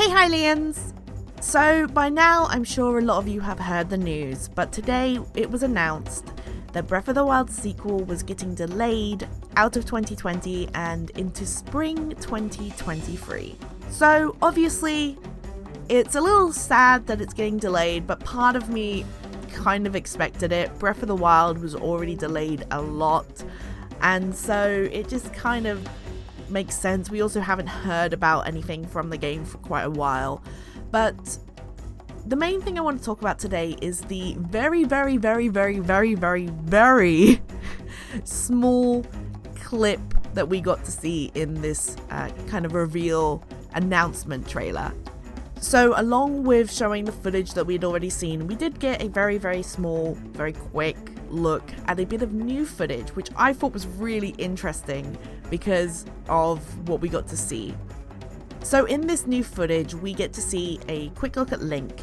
Hey Hylians! So by now I'm sure a lot of you have heard the news, but today it was announced that Breath of the Wild sequel was getting delayed out of 2020 and into spring 2023. So obviously it's a little sad that it's getting delayed, but part of me kind of expected it. Breath of the Wild was already delayed a lot, and so it just kind of makes sense. We also haven't heard about anything from the game for quite a while, but the main thing I want to talk about today is the very small clip that we got to see in this kind of reveal announcement trailer. So along with showing the footage that we'd already seen, we did get a very small, very quick look at a bit of new footage, which I thought was really interesting because of what we got to see. So in this new footage, we get to see a quick look at Link.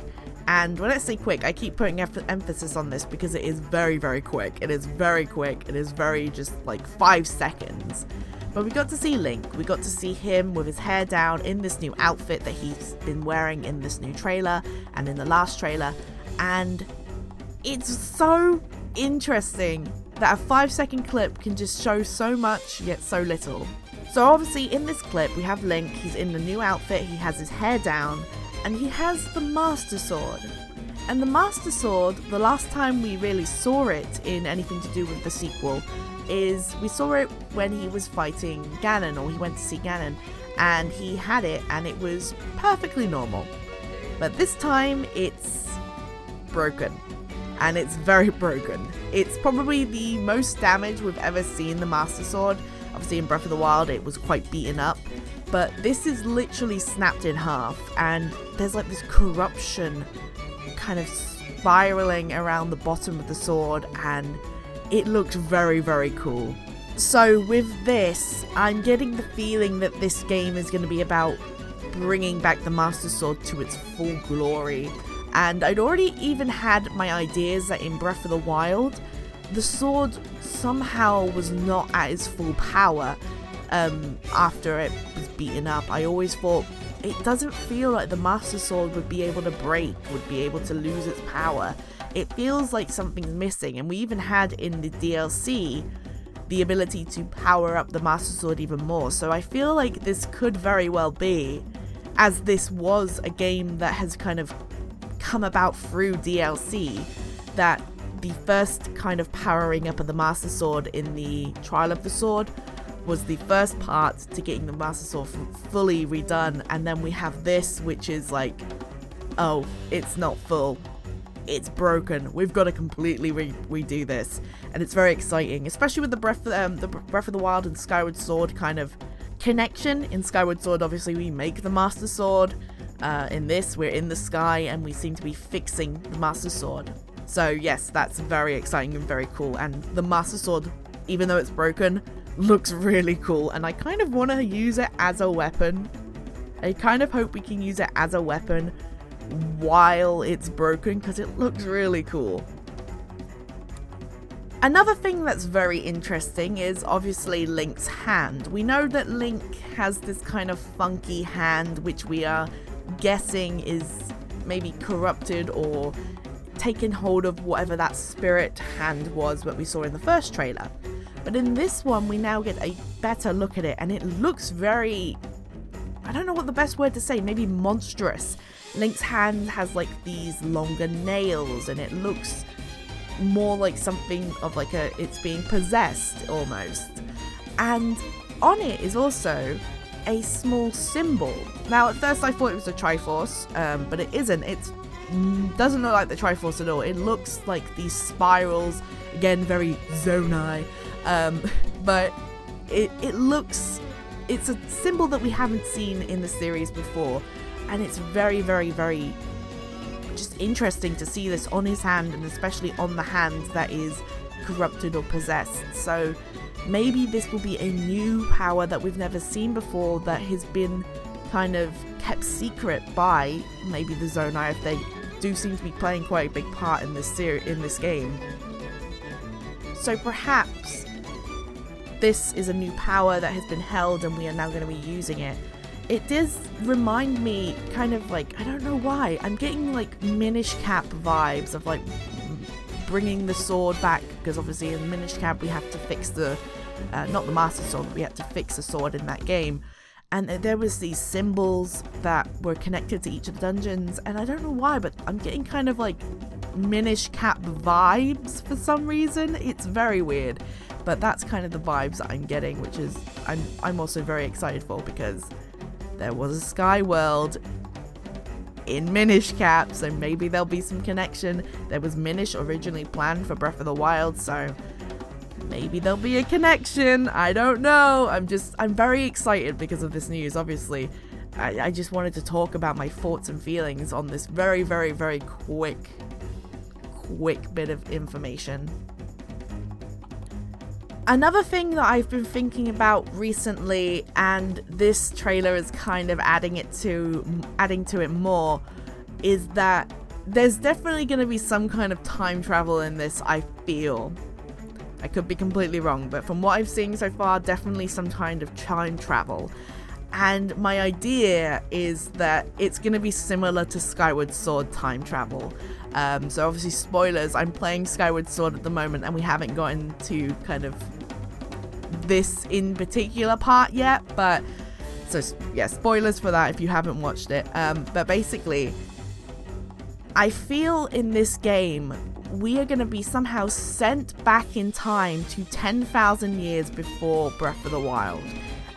And when I say quick, I keep putting emphasis on this because it is very quick. It is very quick. It is very just like 5 seconds. But we got to see Link. We got to see him with his hair down in this new outfit that he's been wearing in this new trailer and in the last trailer. And it's so interesting that a 5-second clip can just show so much yet so little. So obviously in this clip we have Link. He's in the new outfit. He has his hair down and he has the Master Sword. And the Master Sword, the last time we really saw it in anything to do with the sequel, is we saw it when he was fighting Ganon, or he went to see Ganon, and he had it and it was perfectly normal. But this time it's broken, and it's very broken. It's probably the most damage we've ever seen the Master Sword. Obviously in Breath of the Wild it was quite beaten up, but this is literally snapped in half, and there's like this corruption kind of spiraling around the bottom of the sword, and it looks very cool. So with this, I'm getting the feeling that this game is going to be about bringing back the Master Sword to its full glory. And I'd already even had my ideas that in Breath of the Wild, the sword somehow was not at its full power after it was beaten up. I always thought it doesn't feel like the Master Sword would be able to break, would be able to lose its power. It feels like something's missing, and we even had in the DLC the ability to power up the Master Sword even more. So I feel like this could very well be, as this was a game that has kind of come about through DLC, that the first kind of powering up of the Master Sword in the Trial of the Sword was the first part to getting the Master Sword fully redone, and then we have this, which is like, oh, it's not full, it's broken, we've got to completely redo this. And it's very exciting, especially with the Breath of the Wild and Skyward Sword kind of connection. In Skyward Sword, obviously we make the Master Sword. In this, we're in the sky and we seem to be fixing the Master Sword. So yes, that's very exciting and very cool. And the Master Sword, even though it's broken, looks really cool, and I kind of want to use it as a weapon. I kind of hope we can use it as a weapon while it's broken, because it looks really cool. Another thing that's very interesting is obviously Link's hand. We know that Link has this kind of funky hand, which we are guessing is maybe corrupted or taken hold of whatever that spirit hand was that we saw in the first trailer. But in this one, we now get a better look at it, and it looks very, I don't know what the best word to say, maybe monstrous. Link's hand has like these longer nails, and it looks more like something of like it's being possessed almost. And on it is also a small symbol. Now at first I thought it was a Triforce, but it isn't. It doesn't look like the Triforce at all. It looks like these spirals, again very Zonai. But it looks, it's a symbol that we haven't seen in the series before, and it's very just interesting to see this on his hand, and especially on the hand that is corrupted or possessed. So maybe this will be a new power that we've never seen before, that has been kind of kept secret by maybe the Zonai, if they do seem to be playing quite a big part in this game. So perhaps this is a new power that has been held and we are now going to be using it. it does remind me kind of like, I don't know why, I'm getting like Minish Cap vibes of like bringing the sword back, because obviously in Minish Cap we have to fix the, not the Master Sword, but we had to fix the sword in that game. And there was these symbols that were connected to each of the dungeons, and I don't know why, but I'm getting kind of like Minish Cap vibes for some reason. It's very weird, but that's kind of the vibes that I'm getting, which is I'm also very excited for, because there was a Sky World in Minish Cap, so maybe there'll be some connection. There was Minish originally planned for Breath of the Wild, so maybe there'll be a connection. I don't know. I'm very excited because of this news. Obviously, I just wanted to talk about my thoughts and feelings on this very, very, very quick bit of information. Another thing that I've been thinking about recently, and this trailer is kind of adding to it more, is that there's definitely going to be some kind of time travel in this, I feel. I could be completely wrong, but from what I've seen so far, definitely some kind of time travel. And my idea is that it's going to be similar to Skyward Sword time travel. So obviously, spoilers, I'm playing Skyward Sword at the moment, and we haven't gotten to kind of this in particular part yet, but so yeah, spoilers for that if you haven't watched it. But basically, I feel in this game we are going to be somehow sent back in time to 10,000 years before Breath of the Wild,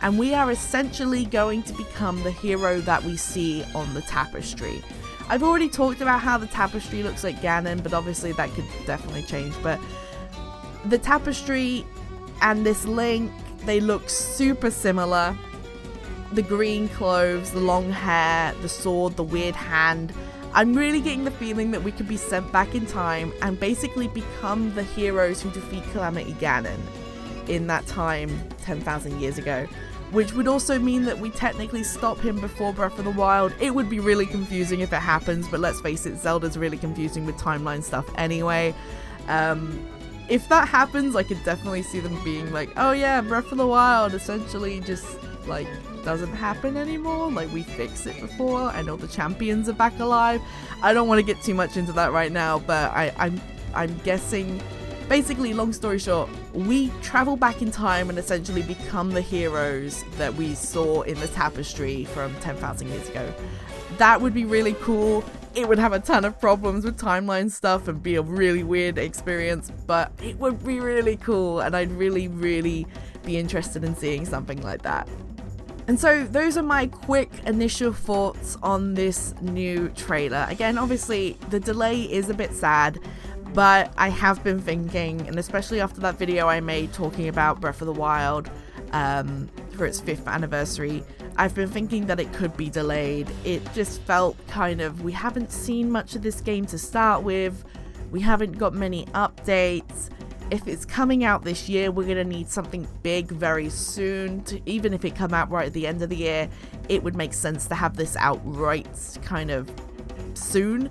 and we are essentially going to become the hero that we see on the tapestry. I've already talked about how the tapestry looks like Ganon, but obviously that could definitely change. But the tapestry and this Link, they look super similar. The green clothes, the long hair, the sword, the weird hand. I'm really getting the feeling that we could be sent back in time and basically become the heroes who defeat Calamity Ganon in that time 10,000 years ago. Which would also mean that we technically stop him before Breath of the Wild. It would be really confusing if it happens, but let's face it, Zelda's really confusing with timeline stuff anyway. If that happens, I could definitely see them being like, oh yeah, Breath of the Wild essentially just like doesn't happen anymore. Like, we fixed it before, and all the champions are back alive. I don't want to get too much into that right now, but I'm guessing. Basically, long story short, we travel back in time and essentially become the heroes that we saw in the tapestry from 10,000 years ago. That would be really cool. It would have a ton of problems with timeline stuff and be a really weird experience, but it would be really cool, and I'd really, really be interested in seeing something like that. And so those are my quick initial thoughts on this new trailer. Again, obviously, the delay is a bit sad, but I have been thinking, and especially after that video I made talking about Breath of the Wild for its 5th anniversary, I've been thinking that it could be delayed. It just felt kind of, we haven't seen much of this game to start with. We haven't got many updates. If it's coming out this year, we're going to need something big very soon. Even if it come out right at the end of the year, it would make sense to have this out right kind of soon.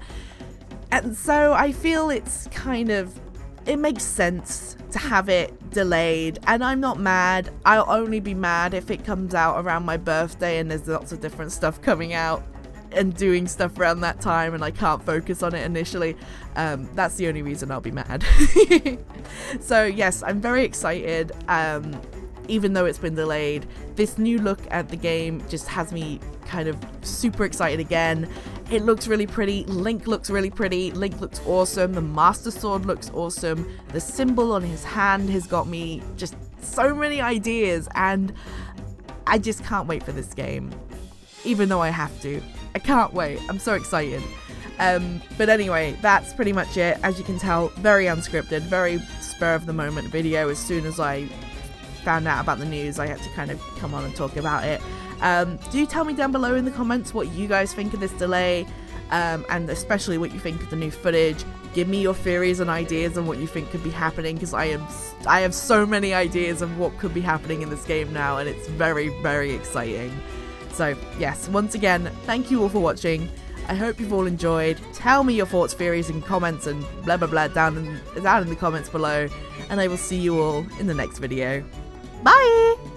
And so I feel it's kind of, it makes sense to have it delayed, and I'm not mad. I'll only be mad if it comes out around my birthday and there's lots of different stuff coming out and doing stuff around that time and I can't focus on it initially. That's the only reason I'll be mad. So yes, I'm very excited. Even though it's been delayed, this new look at the game just has me kind of super excited again. It looks really pretty. Link looks really pretty. Link looks awesome. The Master Sword looks awesome. The symbol on his hand has got me just so many ideas, and I just can't wait for this game. Even though I have to. I can't wait. I'm so excited. But anyway, that's pretty much it. As you can tell, very unscripted, very spur of the moment video. As soon as I found out about the news, I had to kind of come on and talk about it. Do tell me down below in the comments what you guys think of this delay, and especially what you think of the new footage. Give me your theories and ideas on what you think could be happening, because I have so many ideas of what could be happening in this game now, and it's very, very exciting. So yes, once again, thank you all for watching. I hope you've all enjoyed. Tell me your thoughts, theories, and comments, and blah blah blah down in the comments below, and I will see you all in the next video. Bye!